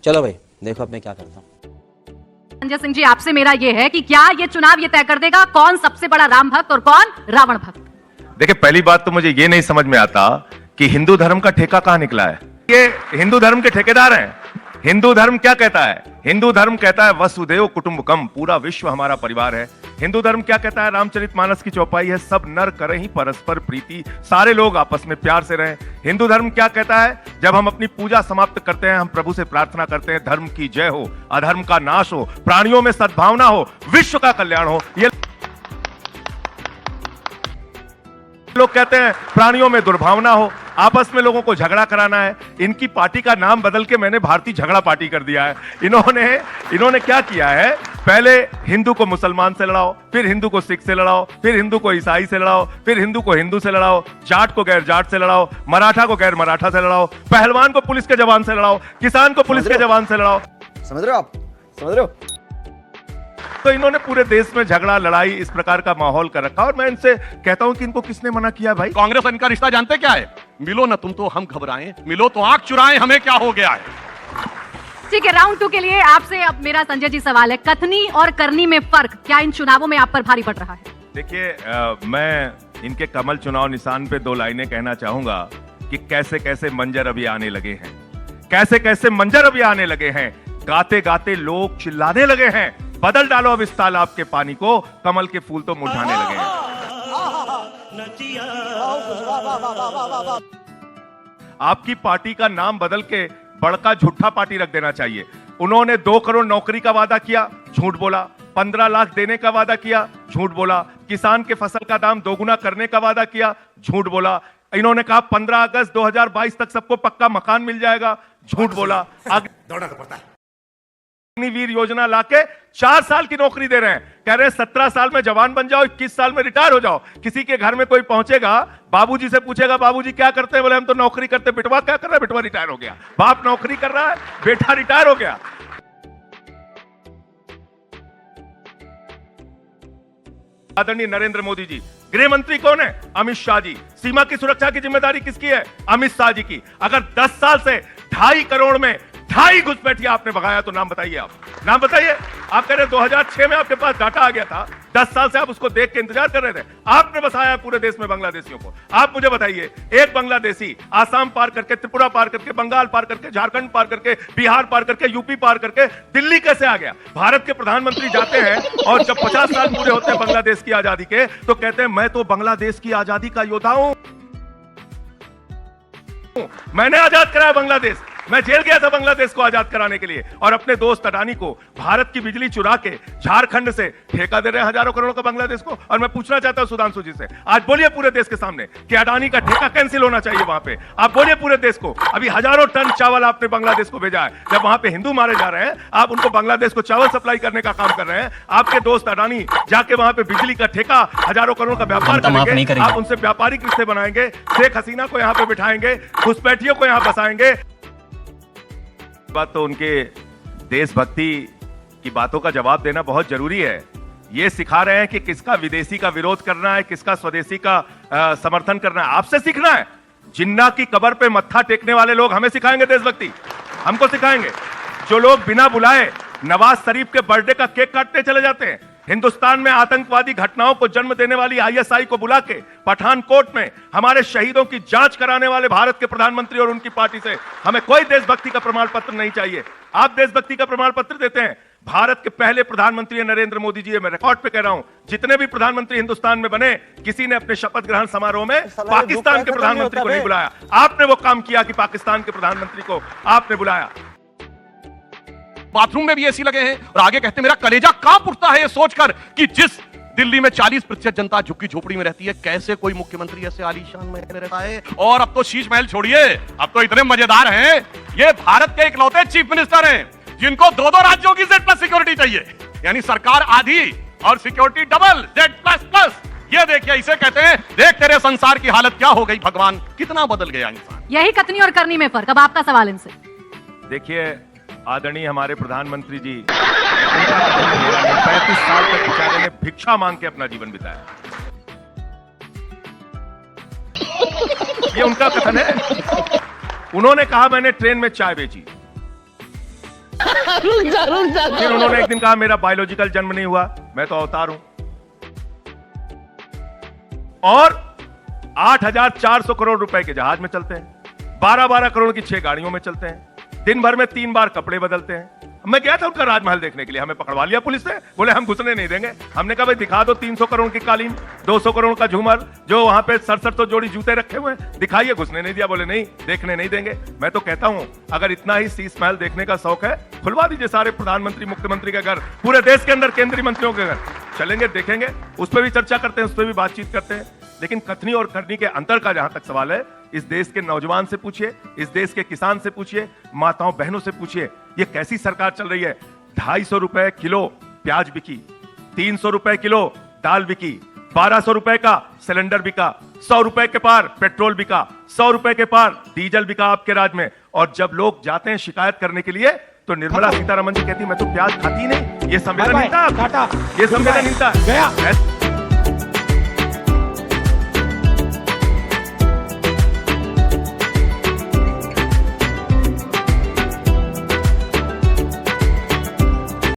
चलो भाई देखो अब मैं क्या करता हूँ। संजय सिंह जी, आपसे मेरा ये है कि क्या ये चुनाव ये तय कर देगा कौन सबसे बड़ा राम भक्त और कौन रावण भक्त? देखिए, पहली बात तो मुझे ये नहीं समझ में आता कि हिंदू धर्म का ठेका कहां निकला है। ये हिंदू धर्म के ठेकेदार हैं। हिंदू धर्म क्या कहता है? हिंदू धर्म कहता है वसुदेव कुटुंबकम, पूरा विश्व हमारा परिवार है। हिंदू धर्म क्या कहता है? रामचरितमानस की चौपाई है, सब नर करें ही परस्पर प्रीति, सारे लोग आपस में प्यार से रहें। हिंदू धर्म क्या कहता है? जब हम अपनी पूजा समाप्त करते हैं, हम प्रभु से प्रार्थना करते हैं, धर्म की जय हो, अधर्म का नाश हो, प्राणियों में सद्भावना हो, विश्व का कल्याण हो। ये लोग कहते हैं प्राणियों में दुर्भावना हो, आपस में लोगों को झगड़ा कराना है। इनकी पार्टी का नाम बदल के मैंने भारतीय झगड़ा पार्टी कर दिया है। इन्होंने क्या किया है? पहले हिंदू को मुसलमान से लड़ाओ, फिर हिंदू को सिख से लड़ाओ, फिर हिंदू को ईसाई से लड़ाओ, फिर हिंदू को हिंदू से लड़ाओ, जाट को गैर जाट से लड़ाओ, मराठा को गैर मराठा से लड़ाओ, पहलवान को पुलिस के जवान से लड़ाओ, किसान को पुलिस के जवान से लड़ाओ। समझ रहे हो आप? समझ रहे हो? तो इन्होंने पूरे देश में झगड़ा लड़ाई इस प्रकार का माहौल कर रखा। और मैं इनसे कहता हूं कि इनको किसने मना किया भाई? कांग्रेस और इनका रिश्ता जानते क्या है? मिलो ना तुम तो हम घबराएं, मिलो तो आंख चुराएं, हमें क्या हो गया है। ठीक है, राउंड 2 के लिए आपसे अब मेरा संजय जी सवाल है, कथनी और करनी में फर्क क्या इन चुनावों में आप पर भारी पड़ रहा है? देखिए, मैं इनके कमल चुनाव निशान पे 2 लाइनें कहना चाहूंगा कि कैसे कैसे मंजर अभी आने लगे हैं, कैसे कैसे मंजर अभी आने लगे हैं। गाते गाते लोग चिल्लाने लगे हैं, बदल डालो अब इस तालाब के पानी को, कमल के फूल तो मुरझाने लगे हैं। आपकी पार्टी का नाम बदल के बड़का झूठा पार्टी रख देना चाहिए। उन्होंने 2 करोड़ नौकरी का वादा किया, झूठ बोला। 15 लाख देने का वादा किया, झूठ बोला। किसान के फसल का दाम दोगुना करने का वादा किया, झूठ बोला। इन्होंने कहा 15 अगस्त 2022 तक सबको पक्का मकान मिल जाएगा, झूठ बोला। दौड़ना तो पड़ता है। वीर योजना लाके 4 साल की नौकरी दे रहे हैं, कह रहे हैं 17 साल में जवान बन जाओ, 21 साल में रिटायर हो जाओ। किसी के घर में कोई पहुंचेगा, बाबूजी से पूछेगा बाबूजी क्या करते हैं? बोले हम तो नौकरी करते। बेटवा क्या कर रहा है? बेटवा रिटायर हो गया। बाप नौकरी कर रहा है, बेटा रिटायर हो गया। आदरणीय नरेंद्र मोदी जी, गृह मंत्री कौन है? अमित शाह जी। सीमा की सुरक्षा की जिम्मेदारी किसकी है? अमित शाह जी की। अगर 10 साल से 2.5 करोड़ में 2.5 घुसपैठिया आपने भगाया तो नाम बताइए। आप नाम बताइए। आप कह रहे 2006 में आपके पास डाटा आ गया था, 10 साल से आप उसको देख के इंतजार कर रहे थे। आपने बसाया पूरे देश में बांग्लादेशियों को। आप मुझे बताइए, एक बांग्लादेशी आसाम पार करके, त्रिपुरा पार करके, बंगाल पार करके, झारखंड पार करके, बिहार पार करके, यूपी पार करके दिल्ली कैसे आ गया? भारत के प्रधानमंत्री जाते हैं और जब 50 साल पूरे होते हैं बांग्लादेश की आजादी के, तो कहते हैं मैं तो बांग्लादेश की आजादी का योद्धा हूं, मैंने आजाद कराया बांग्लादेश। मैं जेल गया था बांग्लादेश को आजाद कराने के लिए। और अपने दोस्त अडानी को भारत की बिजली चुरा के झारखंड से ठेका दे रहे हैं हजारों करोड़ों का बांग्लादेश को। और मैं पूछना चाहता हूं सुधांशु जी से, आज बोलिए पूरे देश के सामने कि अडानी का ठेका कैंसिल होना चाहिए वहां पे। आप बोलिए पूरे देश को। अभी हजारों टन चावल आपने बांग्लादेश को भेजा है। जब वहां पे हिंदू मारे जा रहे हैं, आप उनको बांग्लादेश को चावल सप्लाई करने का काम कर रहे हैं। आपके दोस्त अडानी जाके वहां पे बिजली का ठेका हजारों करोड़ का व्यापार करेंगे। आप उनसे व्यापारिक रिश्ते बनाएंगे, शेख हसीना को यहां पे बिठाएंगे, घुसपैठियों को यहां बसाएंगे। बात तो उनके देशभक्ति की बातों का जवाब देना बहुत जरूरी है। ये सिखा रहे हैं कि किसका विदेशी का विरोध करना है, किसका स्वदेशी का समर्थन करना है। आपसे सीखना है। जिन्ना की कब्र पे मत्था टेकने वाले लोग हमें सिखाएंगे देशभक्ति, हमको सिखाएंगे। जो लोग बिना बुलाए नवाज शरीफ के बर्थडे का केक काटने चले जाते हैं, हिंदुस्तान में आतंकवादी घटनाओं को जन्म देने वाली आईएसआई को बुला के पठानकोट में हमारे शहीदों की जांच कराने वाले भारत के प्रधानमंत्री और उनकी पार्टी से हमें कोई देशभक्ति का प्रमाण पत्र नहीं चाहिए। आप देशभक्ति का प्रमाण पत्र देते हैं। भारत के पहले प्रधानमंत्री नरेंद्र मोदी जी, मैं रिकॉर्ड पे कह रहा हूं, जितने भी प्रधानमंत्री हिंदुस्तान में बने, किसी ने अपने शपथ ग्रहण समारोह में पाकिस्तान के प्रधानमंत्री को नहीं बुलाया। आपने वो काम किया कि पाकिस्तान के प्रधानमंत्री को आपने बुलाया। बाथरूम में भी एसी लगे हैं और आगे कहते मेरा कलेजा कांप उठता है ये सोचकर कि जिस दिल्ली में 40% जनता झुग्गी झोपड़ी में रहती है, कैसे कोई मुख्यमंत्री ऐसे आलीशान महल में रहता है। और अब तो शीश महल छोड़िए, अब तो इतने मजेदार हैं, ये भारत के इकलौते चीफ मिनिस्टर हैं जिनको 2-2 राज्यों की Z+ सिक्योरिटी चाहिए, यानी सरकार आधी और सिक्योरिटी डबल Z++। ये देखिए, इसे कहते हैं देख तेरे संसार की हालत क्या हो गई भगवान, कितना बदल गया इंसान। यही कथनी और करनी में फर्क। अब आपका सवाल इनसे। देखिए, आदरणीय हमारे प्रधानमंत्री जी, 35 साल तक बेचारे ने भिक्षा मांग के अपना जीवन बिताया। ये उनका कथन है। उन्होंने कहा मैंने ट्रेन में चाय बेची। फिर उन्होंने एक दिन कहा मेरा बायोलॉजिकल जन्म नहीं हुआ, मैं तो अवतार हूं। और 8,400 करोड़ रुपए के जहाज में चलते हैं, 12-12 करोड़ की 6 गाड़ियों में चलते हैं, दिन भर में 3 बार कपड़े बदलते हैं। मैं गया था उनका राजमहल देखने के लिए, हमें पकड़वा लिया पुलिस ने, बोले हम घुसने नहीं देंगे। हमने कहा भाई दिखा दो 300 करोड़ की कालीन, 200 करोड़ का झूमर, जो वहां पे 67 तो जोड़ी जूते रखे हुए हैं, दिखाइए। घुसने नहीं दिया, बोले नहीं देखने नहीं देंगे। मैं तो कहता हूं अगर इतना ही शीश महल देखने का शौक है, खुलवा दीजिए सारे प्रधानमंत्री मुख्यमंत्री के घर, पूरे देश के अंदर केंद्रीय मंत्रियों के घर, चलेंगे देखेंगे, उस पर भी चर्चा करते हैं, उस पर भी बातचीत करते हैं। लेकिन कथनी और करनी के अंतर का जहां तक सवाल है, इस देश के नौजवान से पूछिए, इस देश के किसान से पूछिए, माताओं बहनों से पूछिए, ये कैसी सरकार चल रही है। 250 रुपए किलो प्याज बिकी, 300 रुपए किलो दाल बिकी, 1200 रुपए का सिलेंडर बिका, 100 रुपए के पार पेट्रोल बिका, 100 रुपए के पार डीजल बिका आपके राज्य में। और जब लोग जाते हैं शिकायत करने के लिए तो निर्मला सीतारमण जी कहती मैं तो प्याज खाती नहीं। ये संवेदनहीनता, ये संवेदनहीनता।